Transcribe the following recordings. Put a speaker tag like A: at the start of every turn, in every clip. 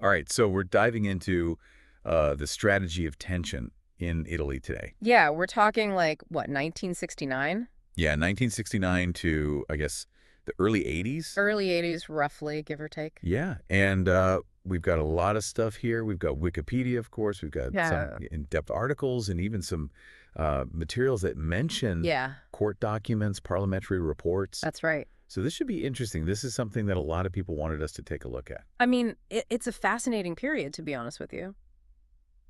A: All right, so we're diving into the strategy of tension in Italy today.
B: Yeah, we're talking like, what, 1969?
A: Yeah, 1969 to, I guess, the early 80s.
B: Early 80s, roughly, give or take.
A: Yeah, and we've got a lot of stuff here. We've got Wikipedia, of course. We've got some
B: Yeah.
A: in-depth articles and even some materials that mention
B: Yeah,
A: court documents, parliamentary reports.
B: that's right.
A: So this should be interesting. This is something that a lot of people wanted us to take a look at.
B: I mean, it's a fascinating period, to be honest with you.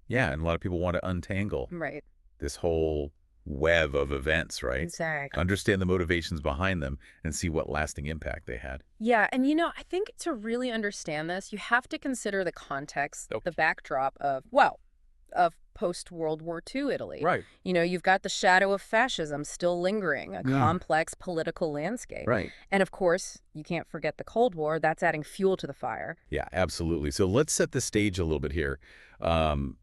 A: Yeah, and a lot of people want to untangle
B: Right.
A: this whole web of events, right?
B: Exactly.
A: Understand the motivations behind them and see what lasting impact they had.
B: Yeah, and I think to really understand this, you have to consider the context,
A: Okay.
B: the backdrop of, well, of post-World War II Italy.
A: Right.
B: You've got the shadow of fascism still lingering, a
A: Yeah.
B: complex political landscape.
A: Right.
B: And of course, you can't forget the Cold War. That's adding fuel to the fire.
A: Yeah, absolutely. So let's set the stage a little bit here. Um,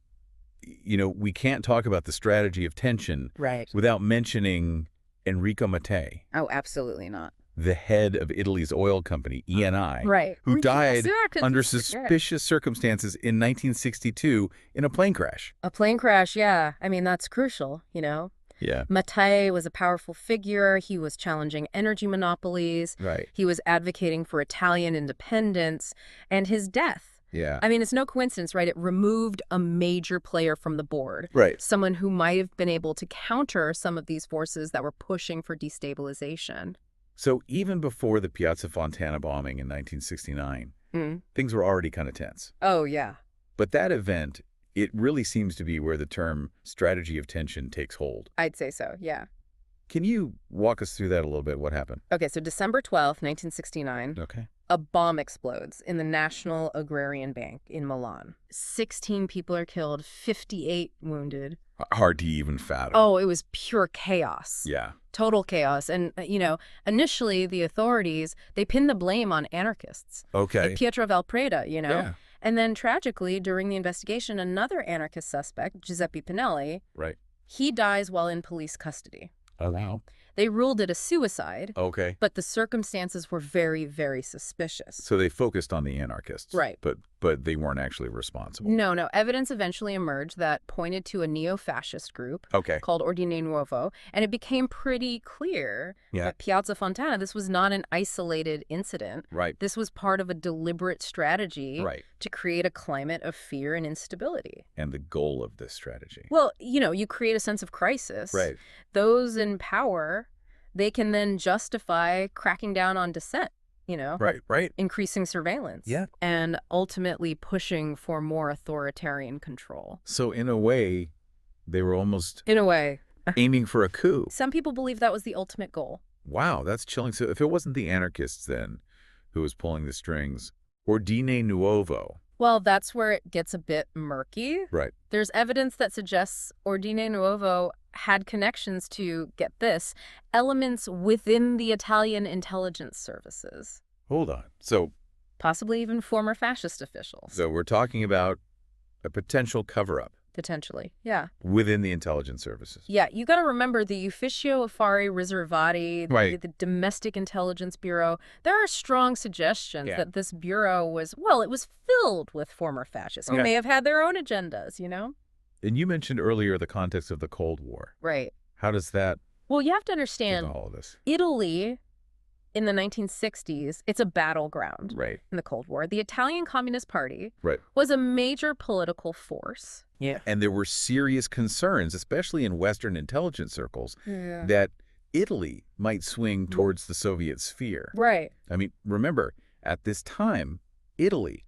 A: we can't talk about the strategy of tension
B: Right.
A: without mentioning Enrico Mattei,
B: Oh, absolutely not.
A: the head of Italy's oil company, ENI,
B: Right.
A: who died under
B: forget.
A: suspicious circumstances in 1962 in a plane crash.
B: A plane crash, yeah. I mean, that's crucial.
A: Yeah,
B: Mattei was a powerful figure. He was challenging energy monopolies.
A: right.
B: He was advocating for Italian independence. And his death,
A: Yeah.
B: I mean, it's no coincidence, right? It removed a major player from the board.
A: Right.
B: Someone who might have been able to counter some of these forces that were pushing for destabilization.
A: So even before the Piazza Fontana bombing in 1969, things were already kind of tense.
B: Oh, yeah.
A: But that event, it really seems to be where the term strategy of tension takes hold.
B: I'd say so, yeah.
A: Can you walk us through that a little bit? What happened?
B: Okay, so December 12th, 1969.
A: Okay.
B: A bomb explodes in the National Agrarian Bank in Milan. 16 people are killed, 58 wounded.
A: Hard to even fathom.
B: Oh, it was pure chaos.
A: Yeah.
B: Total chaos. And, initially the authorities, they pinned the blame on anarchists.
A: Okay.
B: Like Pietro Valpreda,
A: Yeah.
B: And then tragically, during the investigation, another anarchist suspect, Giuseppe Pinelli,
A: Right.
B: he dies while in police custody.
A: Oh, wow.
B: They ruled it a suicide,
A: Okay.
B: but the circumstances were very, very suspicious.
A: So they focused on the anarchists.
B: Right.
A: But they weren't actually responsible.
B: No. Evidence eventually emerged that pointed to a neo-fascist group
A: Okay.
B: called Ordine Nuovo, and it became pretty clear
A: Yeah.
B: that Piazza Fontana, this was not an isolated incident.
A: Right.
B: This was part of a deliberate strategy
A: Right.
B: to create a climate of fear and instability.
A: And the goal of this strategy.
B: Well, you create a sense of crisis.
A: Right.
B: Those in power, they can then justify cracking down on dissent,
A: Right.
B: increasing surveillance,
A: Yeah.
B: and ultimately pushing for more authoritarian control.
A: So in a way, they were almost
B: In a way,
A: aiming for a coup.
B: some people believe that was the ultimate goal.
A: Wow, that's chilling. So if it wasn't the anarchists then who was pulling the strings, Ordine Nuovo.
B: Well, that's where it gets a bit murky.
A: Right.
B: There's evidence that suggests Ordine Nuovo had connections to, get this, elements within the Italian intelligence services,
A: Hold on. So
B: possibly even former fascist officials,
A: we're talking about a potential cover-up
B: potentially. Yeah.
A: within the intelligence services.
B: Yeah, you got to remember the Ufficio Affari Riservati,
A: Right.
B: the Domestic Intelligence Bureau. There are strong suggestions
A: Yeah.
B: that this bureau was, well, it was filled with former fascists who
A: Okay.
B: may have had their own agendas,
A: And you mentioned earlier the context of the Cold War.
B: Right.
A: How does that
B: Well, you have to
A: into
B: understand,
A: all of this?
B: Italy in the 1960s, it's a battleground
A: Right.
B: in the Cold War. The Italian Communist Party
A: Right.
B: was a major political force.
A: Yeah. And there were serious concerns, especially in Western intelligence circles,
B: Yeah.
A: that Italy might swing towards the Soviet sphere.
B: Right.
A: I mean, remember, at this time, Italy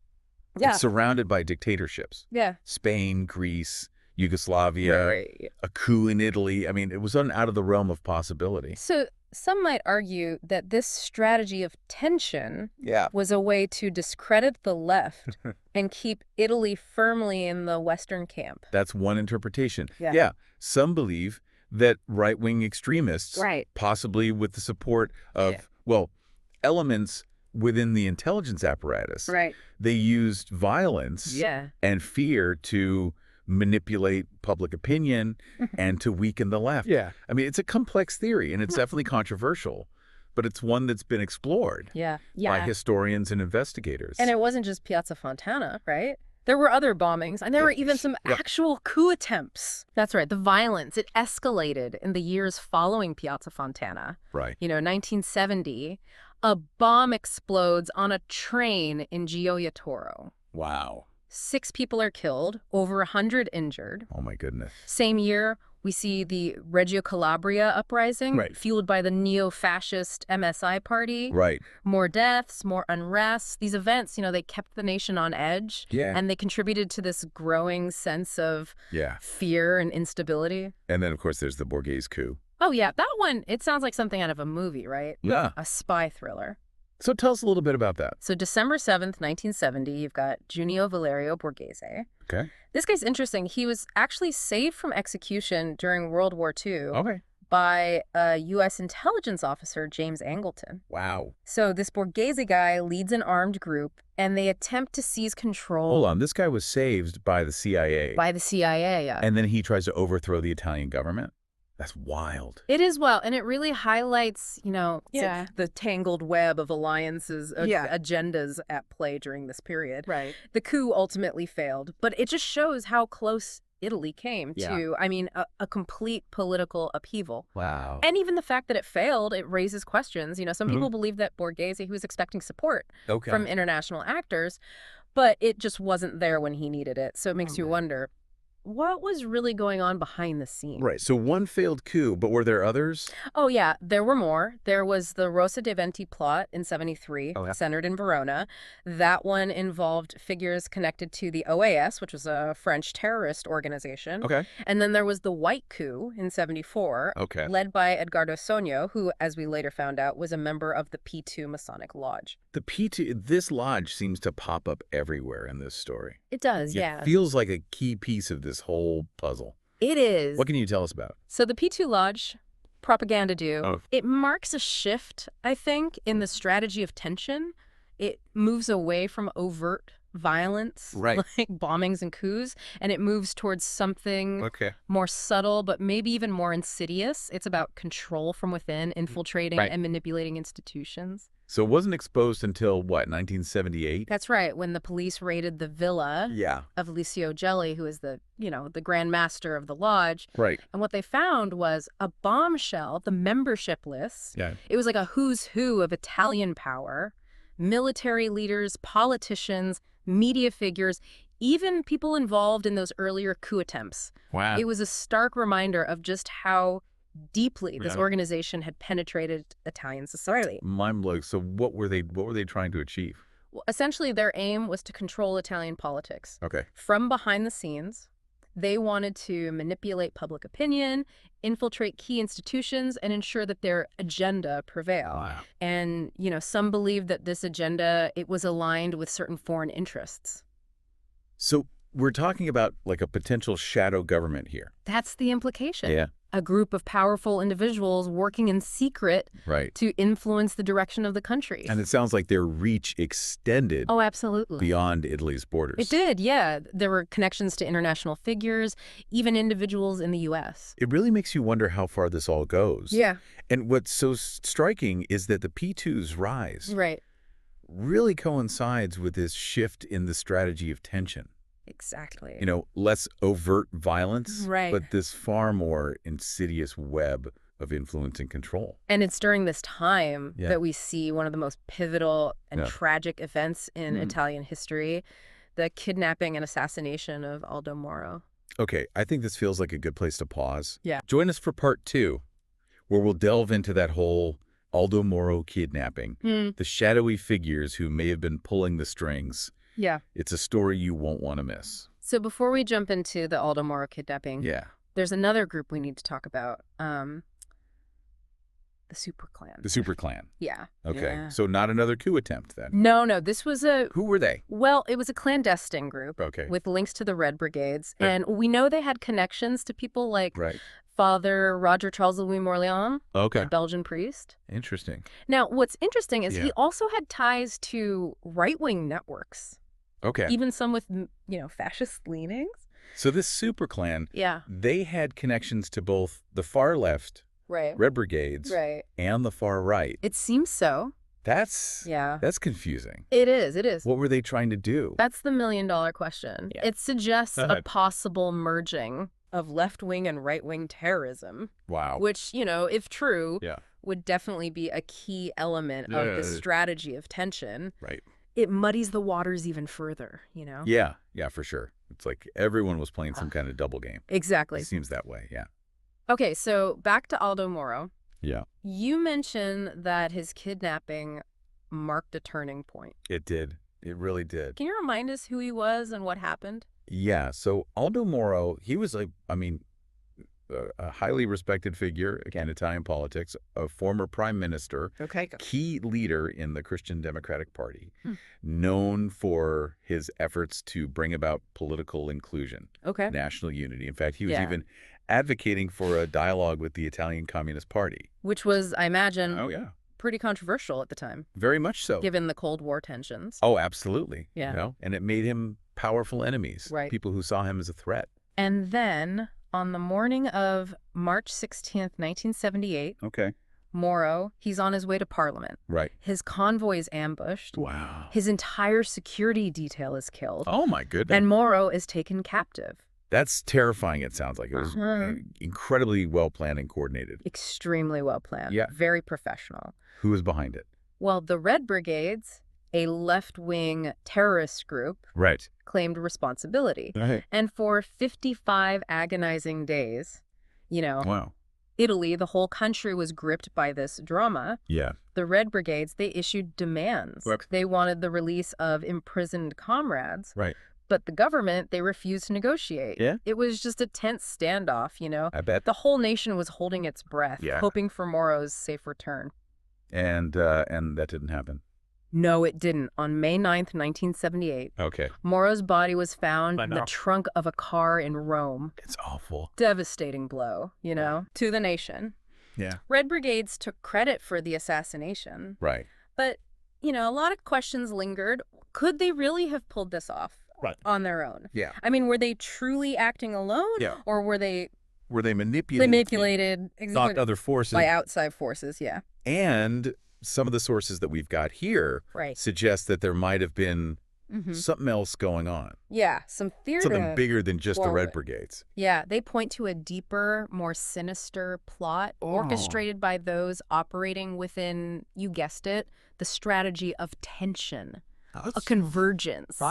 B: Yeah.
A: is surrounded by dictatorships.
B: Yeah.
A: Spain, Greece, Yugoslavia,
B: Right.
A: a coup in Italy. I mean, it was out of the realm of possibility.
B: So some might argue that this strategy of tension
A: Yeah.
B: was a way to discredit the left and keep Italy firmly in the Western camp.
A: That's one interpretation.
B: Yeah.
A: Some believe that right-wing extremists,
B: Right.
A: possibly with the support of, elements within the intelligence apparatus,
B: Right.
A: they used violence
B: Yeah.
A: and fear to manipulate public opinion and to weaken the left.
C: Yeah.
A: I mean, it's a complex theory, and it's definitely controversial. but it's one that's been explored
B: Yeah.
A: by historians and investigators.
B: And it wasn't just Piazza Fontana, right? There were other bombings, and there were even some actual coup attempts. That's right. The violence, it escalated in the years following Piazza Fontana.
A: Right.
B: 1970, a bomb explodes on a train in Gioia Tauro.
A: Wow.
B: 6 people are killed, over 100 injured.
A: Oh, my goodness.
B: Same year, we see the Reggio Calabria uprising, fueled by the neo-fascist MSI party.
A: Right.
B: More deaths, more unrest. These events, they kept the nation on edge.
A: Yeah.
B: And they contributed to this growing sense of fear and instability.
A: And then, of course, there's the Borghese coup.
B: Oh, yeah. That one, it sounds like something out of a movie, right?
A: Yeah.
B: A spy thriller.
A: So tell us a little bit about that.
B: So December 7th, 1970, you've got Junio Valerio Borghese.
A: Okay.
B: This guy's interesting. He was actually saved from execution during World War II by a U.S. intelligence officer, James Angleton.
A: Wow.
B: So this Borghese guy leads an armed group, and they attempt to seize control.
A: Hold on. This guy was saved by the CIA.
B: By the CIA, yeah.
A: And then he tries to overthrow the Italian government? That's wild.
B: It is wild, and it really highlights, the tangled web of alliances, agendas at play during this period. Right. The coup ultimately failed, but it just shows how close Italy came to, a complete political upheaval.
A: Wow.
B: And even the fact that it failed, it raises questions. Some people believe that Borghese, he was expecting support from international actors, but it just wasn't there when he needed it. So it makes you wonder, what was really going on behind the scenes?
A: Right. So one failed coup, but were there others?
B: Oh, yeah. There were more. There was the Rosa de Venti plot in 73, centered in Verona. That one involved figures connected to the OAS, which was a French terrorist organization.
A: Okay.
B: And then there was the White Coup in 74, led by Edgardo Sogno, who, as we later found out, was a member of the P2 Masonic Lodge.
A: The P2, this lodge seems to pop up everywhere in this story.
B: It does, yeah.
A: It feels like a key piece of this whole puzzle.
B: It is.
A: What can you tell us about it?
B: So the P2 Lodge, propaganda do, it marks a shift, I think, in the strategy of tension. It moves away from overt violence, like bombings and coups, and it moves towards something more subtle, but maybe even more insidious. It's about control from within, infiltrating and manipulating institutions.
A: So it wasn't exposed until, what, 1978?
B: That's right, when the police raided the villa of Licio Gelli, who is the, the Grand Master of the lodge.
A: Right.
B: And what they found was a bombshell, the membership list. Yeah. It was like a who's who of Italian power, military leaders, politicians, media figures, even people involved in those earlier coup attempts.
A: Wow.
B: It was a stark reminder of just how deeply this organization had penetrated Italian society.
A: Mind-blowing. So what were they trying to achieve?
B: Well, essentially, their aim was to control Italian politics.
A: Okay.
B: From behind the scenes, they wanted to manipulate public opinion, infiltrate key institutions, and ensure that their agenda prevail.
A: Wow.
B: And, some believed that this agenda, it was aligned with certain foreign interests.
A: So we're talking about like a potential shadow government here.
B: That's the implication.
A: Yeah.
B: A group of powerful individuals working in secret to influence the direction of the country.
A: And it sounds like their reach extended
B: absolutely.
A: Beyond Italy's borders.
B: It did, yeah. There were connections to international figures, even individuals in the U.S.
A: It really makes you wonder how far this all goes.
B: Yeah.
A: And what's so striking is that the P2's rise really coincides with this shift in the strategy of tension.
B: Exactly.
A: Less overt violence, but this far more insidious web of influence and control.
B: And it's during this time that we see one of the most pivotal and tragic events in Italian history, the kidnapping and assassination of Aldo Moro.
A: Okay, I think this feels like a good place to pause.
B: Yeah.
A: Join us for part 2, where we'll delve into that whole Aldo Moro kidnapping, the shadowy figures who may have been pulling the strings.
B: Yeah.
A: It's a story you won't want to miss.
B: So before we jump into the Aldo Moro kidnapping, there's another group we need to talk about, the Super Clan.
A: The Super Clan.
B: Yeah.
A: Okay.
B: Yeah.
A: So not another coup attempt then?
B: No. This was a...
A: Who were they?
B: Well, it was a clandestine group with links to the Red Brigades. And we know they had connections to people like Father Roger Charles Louis Morlian, a Belgian priest.
A: Interesting.
B: Now, what's interesting is he also had ties to right-wing networks.
A: Okay.
B: Even some with, fascist leanings.
A: So this Super Clan, they had connections to both the far left Red Brigades, and the far right.
B: It seems so.
A: That's confusing.
B: It is.
A: What were they trying to do?
B: That's the million-dollar question.
A: Yeah.
B: It suggests a possible merging of left-wing and right-wing terrorism.
A: Wow.
B: Which, if true, would definitely be a key element of the strategy of tension.
A: Right.
B: It muddies the waters even further,
A: Yeah, for sure. It's like everyone was playing some kind of double game.
B: Exactly.
A: It seems that way, yeah.
B: Okay, so back to Aldo Moro.
A: Yeah.
B: You mentioned that his kidnapping marked a turning point.
A: It did. It really did.
B: Can you remind us who he was and what happened?
A: Yeah, so Aldo Moro, he was a highly respected figure in Italian politics, a former prime minister, key leader in the Christian Democratic Party, known for his efforts to bring about political inclusion, national unity. In fact, he was even advocating for a dialogue with the Italian Communist Party.
B: Which was, I imagine, pretty controversial at the time.
A: Very much so.
B: Given the Cold War tensions.
A: Oh, absolutely.
B: Yeah.
A: And it made him powerful enemies, people who saw him as a threat.
B: And then, on the morning of March 16th, 1978, Moro, he's on his way to Parliament.
A: Right.
B: His convoy is ambushed.
A: Wow.
B: His entire security detail is killed.
A: Oh, my goodness.
B: And Moro is taken captive.
A: That's terrifying, it sounds like. It was incredibly well-planned and coordinated.
B: Extremely well-planned.
A: Yeah.
B: Very professional.
A: Who was behind it?
B: Well, the Red Brigades, a left-wing terrorist group, claimed responsibility.
A: Right.
B: And for 55 agonizing days, Italy, the whole country was gripped by this drama.
A: Yeah.
B: The Red Brigades, they issued demands. They wanted the release of imprisoned comrades.
A: Right.
B: But the government, they refused to negotiate.
A: Yeah.
B: It was just a tense standoff,
A: I bet.
B: The whole nation was holding its breath, hoping for Moro's safe return.
A: And that didn't happen.
B: No, it didn't. On May 9th, 1978, Moro's body was found in the trunk of a car in Rome.
A: It's awful.
B: Devastating blow, to the nation.
A: Yeah.
B: Red Brigades took credit for the assassination.
A: Right.
B: But, a lot of questions lingered. Could they really have pulled this off on their own?
A: Yeah.
B: I mean, were they truly acting alone?
A: Yeah.
B: Or were they
A: manipulated other forces
B: by outside forces? Yeah.
A: And some of the sources that we've got here suggest that there might have been something else going on.
B: Yeah, some theory.
A: Something bigger than just the Red Brigades.
B: Yeah, they point to a deeper, more sinister plot orchestrated by those operating within, you guessed it, the strategy of tension, a convergence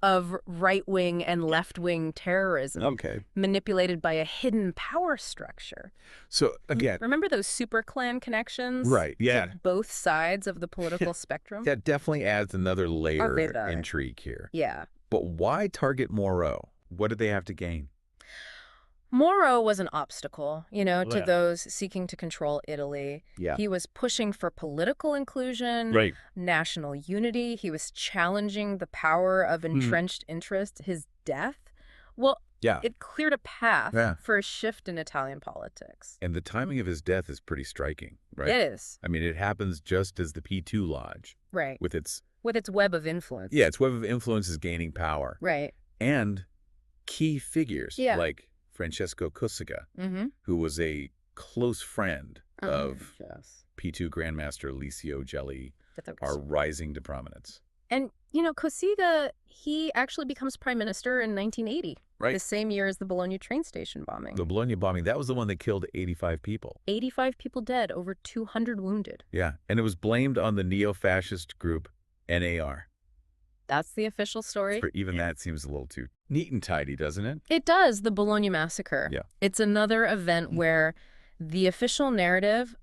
B: of right-wing and left-wing terrorism manipulated by a hidden power structure.
A: So, again...
B: Remember those super clan connections?
A: Right, yeah.
B: To both sides of the political spectrum?
A: That definitely adds another layer of intrigue here.
B: Yeah.
A: But why target Moro? What did they have to gain?
B: Moro was an obstacle, to those seeking to control Italy.
A: Yeah.
B: He was pushing for political inclusion, national unity. He was challenging the power of entrenched interest. His death, it cleared a path for a shift in Italian politics.
A: And the timing of his death is pretty striking, right?
B: It is.
A: I mean, it happens just as the P2 Lodge.
B: Right.
A: With its
B: web of influence.
A: Yeah, its web of influence is gaining power.
B: Right.
A: And key figures like Francesco Cossiga, who was a close friend of P2 Grandmaster Licio Gelli, are rising to prominence.
B: And, Cossiga, he actually becomes prime minister in 1980.
A: Right.
B: The same year as the Bologna train station bombing.
A: The Bologna bombing, that was the one that killed 85 people.
B: 85 people dead, over 200 wounded.
A: Yeah, and it was blamed on the neo-fascist group NAR.
B: That's the official story.
A: Even that seems a little too neat and tidy, doesn't it?
B: It does, the Bologna massacre.
A: Yeah.
B: It's another event where the official narrative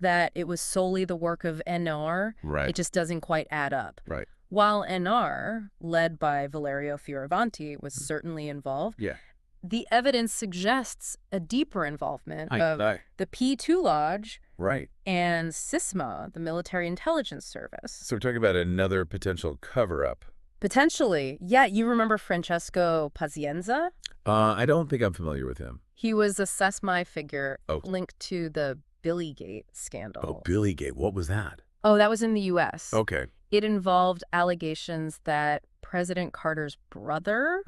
B: that it was solely the work of NR, it just doesn't quite add up.
A: Right.
B: While NR, led by Valerio Fioravanti, was certainly involved, the evidence suggests a deeper involvement of the P2 Lodge and SISMA, the military intelligence service.
A: So we're talking about another potential cover-up.
B: Potentially. Yeah, you remember Francesco Pazienza?
A: I don't think I'm familiar with him.
B: He was a SESMI figure linked to the Billygate scandal.
A: Oh, Billygate. What was that?
B: Oh, that was in the U.S.
A: Okay.
B: It involved allegations that President Carter's brother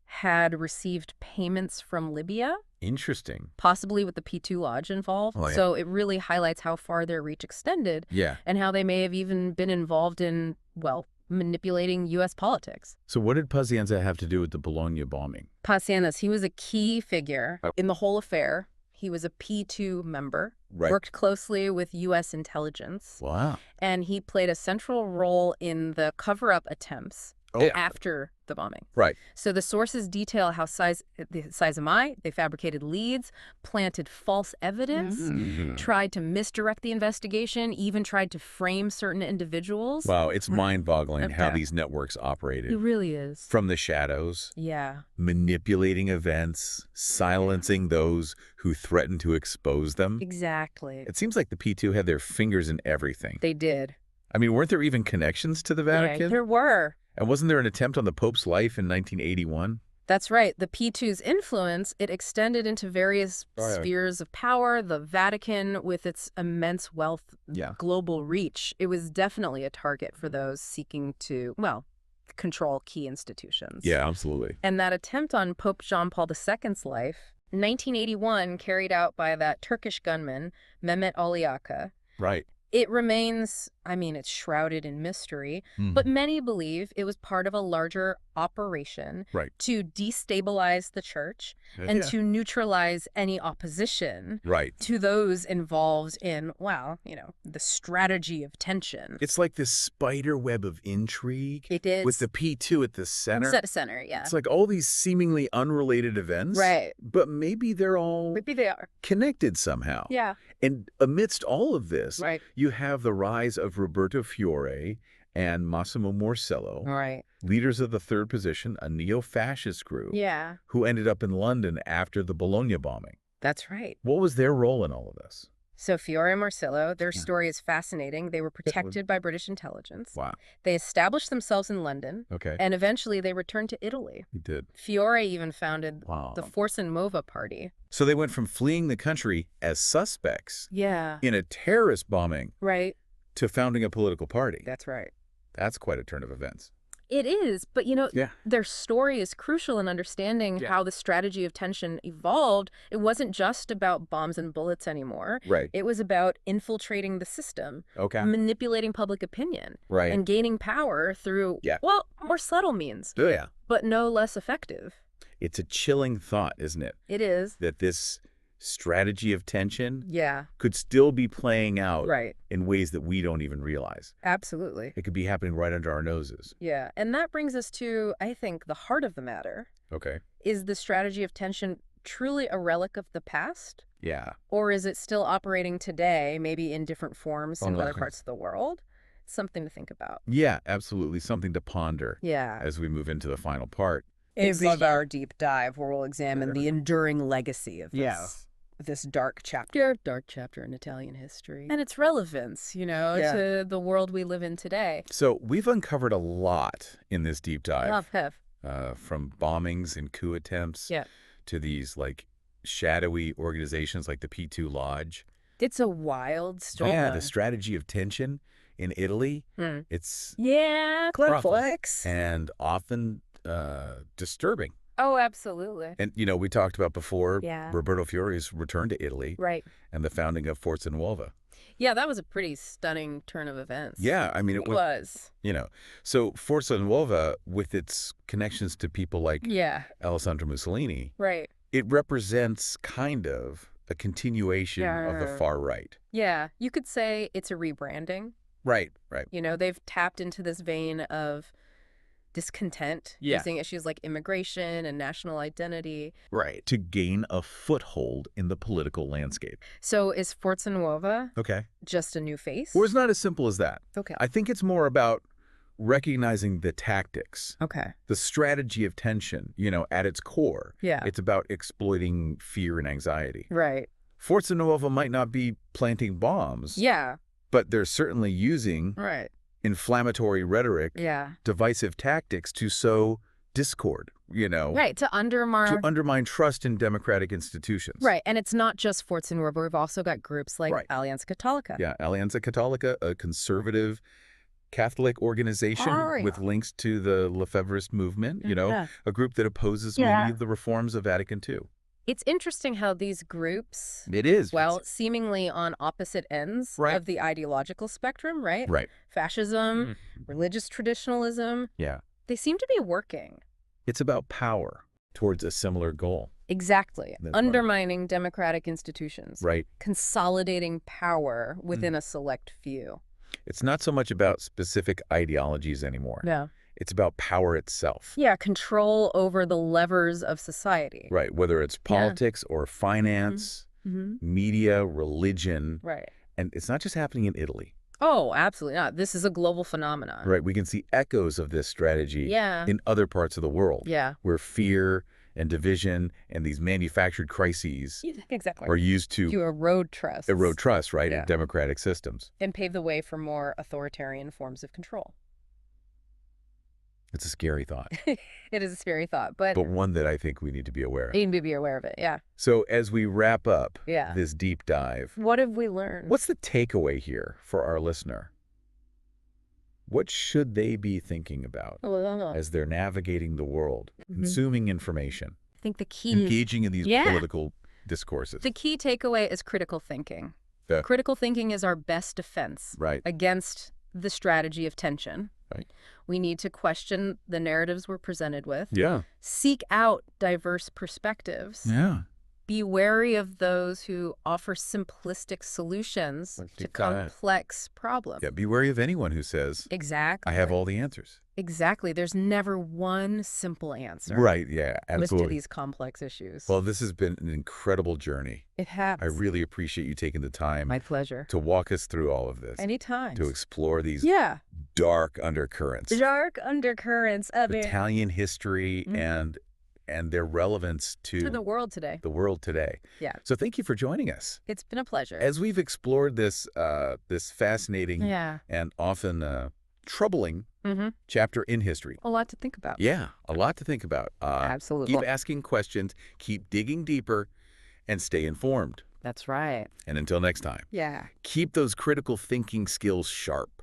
B: had received payments from Libya
A: Interesting.
B: Possibly with the P2 Lodge involved.
A: Oh, yeah.
B: So it really highlights how far their reach extended.
A: Yeah.
B: And how they may have even been involved in, well, manipulating U.S. politics.
A: So what did Pazienza have to do with the Bologna bombing?
B: Pazienza, he was a key figure in the whole affair. He was a P2 member, worked closely with U.S. intelligence.
A: Wow.
B: And he played a central role in the cover-up attempts after the bombing.
A: Right.
B: So the sources detail how they fabricated leads, planted false evidence, tried to misdirect the investigation, even tried to frame certain individuals.
A: Wow, it's mind-boggling how these networks operated.
B: It really is.
A: From the shadows.
B: Yeah.
A: Manipulating events, silencing those who threatened to expose them.
B: Exactly.
A: It seems like the P2 had their fingers in everything.
B: They did.
A: I mean, weren't there even connections to the Vatican?
B: Yeah, there were.
A: And wasn't there an attempt on the Pope's life in 1981?
B: That's right. The P2's influence, it extended into various spheres of power. The Vatican, with its immense wealth, global reach, it was definitely a target for those seeking to, well, control key institutions.
A: Yeah, absolutely.
B: And that attempt on Pope John Paul II's life, 1981, carried out by that Turkish gunman, Mehmet Ali Aka.
A: Right.
B: It remains, I mean, it's shrouded in mystery, but many believe it was part of a larger operation to destabilize the church and to neutralize any opposition to those involved in, well, you know, the strategy of tension.
A: It's like this spider web of intrigue.
B: It is.
A: With the P2 at the center.
B: It's at the center, yeah.
A: It's like all these seemingly unrelated events.
B: Right.
A: But maybe they're all connected somehow.
B: Yeah.
A: And amidst all of this,
B: right.
A: you have the rise of Roberto Fiore and Massimo Morsello,
B: right.
A: leaders of the Third Position, a neo-fascist group, who ended up in London after the Bologna bombing.
B: That's right.
A: What was their role in all of this?
B: So Fiore and Morsello, their story is fascinating. They were protected by British intelligence.
A: Wow.
B: They established themselves in London.
A: Okay.
B: And eventually they returned to Italy.
A: He did.
B: Fiore even founded the Forza Nuova party.
A: So they went from fleeing the country as suspects in a terrorist bombing to founding a political party.
B: That's right.
A: That's quite a turn of events.
B: It is, but you know, their story is crucial in understanding how the strategy of tension evolved. It wasn't just about bombs and bullets anymore.
A: Right.
B: It was about infiltrating the system, manipulating public opinion, and gaining power through, well, more subtle means, but no less effective.
A: It's a chilling thought, isn't it?
B: It is.
A: That this strategy of tension could still be playing out in ways that we don't even realize.
B: Absolutely.
A: It could be happening right under our noses.
B: Yeah, and that brings us to, I think, the heart of the matter.
A: Okay. Is
B: the strategy of tension truly a relic of the past?
A: Yeah.
B: Or is it still operating today, maybe in different forms in other parts of the world? It's something to think about.
A: Yeah, absolutely. Something to ponder as we move into the final part.
B: Is our deep dive where we'll examine the enduring legacy of this dark chapter in Italian history and its relevance, you know, to the world we live in today.
A: So we've uncovered a lot in this deep dive.
B: From
A: bombings and coup attempts to these like shadowy organizations like the P2 Lodge.
B: It's a wild story.
A: Yeah, the strategy of tension in Italy. It's
B: complex
A: and often disturbing.
B: Oh, absolutely.
A: And, you know, we talked about before Roberto Fiore's return to Italy and the founding of Forza Nuova.
B: Yeah, that was a pretty stunning turn of events.
A: Yeah, I mean, it was. You know, so Forza Nuova, with its connections to people like Alessandro Mussolini, it represents kind of a continuation of the far right.
B: Yeah, you could say it's a rebranding.
A: Right.
B: You know, they've tapped into this vein of discontent using issues like immigration and national identity.
A: Right. To gain a foothold in the political landscape.
B: So is Forza Nuova just a new face?
A: Well, it's not as simple as that.
B: Okay.
A: I think it's more about recognizing the tactics.
B: Okay.
A: The strategy of tension, you know, at its core.
B: Yeah.
A: It's about exploiting fear and anxiety.
B: Right.
A: Forza Nuova might not be planting bombs.
B: Yeah.
A: But they're certainly using inflammatory rhetoric, divisive tactics to sow discord, you know.
B: Right, to
A: undermine trust in democratic institutions.
B: Right, and it's not just Forza Nuova. We've also got groups like Alianza Cattolica.
A: Yeah, Alianza Cattolica, a conservative Catholic organization with links to the Lefebvrist movement, you know, a group that opposes many of the reforms of Vatican II.
B: It's interesting how these groups,
A: It is.
B: well, seemingly on opposite ends of the ideological spectrum, right?
A: Right.
B: Fascism, religious traditionalism.
A: Yeah.
B: They seem to be working.
A: It's about power towards a similar goal.
B: Exactly. Undermining democratic institutions.
A: Right.
B: Consolidating power within a select few.
A: It's not so much about specific ideologies anymore.
B: No.
A: It's about power itself.
B: Yeah, control over the levers of society.
A: Right, whether it's politics or finance, media, religion.
B: Right.
A: And it's not just happening in Italy.
B: Oh, absolutely not. This is a global phenomenon.
A: Right, we can see echoes of this strategy in other parts of the world.
B: Yeah.
A: Where fear and division and these manufactured crises are used to
B: erode trust.
A: Erode trust, right, in democratic systems.
B: And pave the way for more authoritarian forms of control.
A: It's a scary thought.
B: It is a scary thought, but
A: one that I think we need to be aware of.
B: You need to be aware of it, yeah.
A: So as we wrap up this deep dive,
B: what have we learned?
A: What's the takeaway here for our listener? What should they be thinking about as they're navigating the world, consuming information,
B: I think the key
A: engaging in these political discourses?
B: The key takeaway is critical thinking. Critical thinking is our best defense against the strategy of tension.
A: Right.
B: We need to question the narratives we're presented with.
A: Yeah.
B: Seek out diverse perspectives.
A: Yeah.
B: Be wary of those who offer simplistic solutions to complex problems.
A: Yeah, be wary of anyone who says,
B: exactly,
A: I have all the answers.
B: Exactly. There's never one simple answer.
A: Right, yeah, absolutely.
B: To these complex issues.
A: Well, this has been an incredible journey.
B: It has.
A: I really appreciate you taking the time.
B: My pleasure.
A: To walk us through all of this.
B: Anytime.
A: To explore these dark undercurrents.
B: Dark undercurrents of
A: Italian history and their relevance to
B: the world today.
A: The world today.
B: Yeah.
A: So thank you for joining us.
B: It's been a pleasure.
A: As we've explored this this fascinating and often troubling chapter in history.
B: A lot to think about.
A: Yeah, a lot to think about.
B: Absolutely.
A: Keep asking questions, keep digging deeper, and stay informed.
B: That's right.
A: And until next time.
B: Yeah.
A: Keep those critical thinking skills sharp.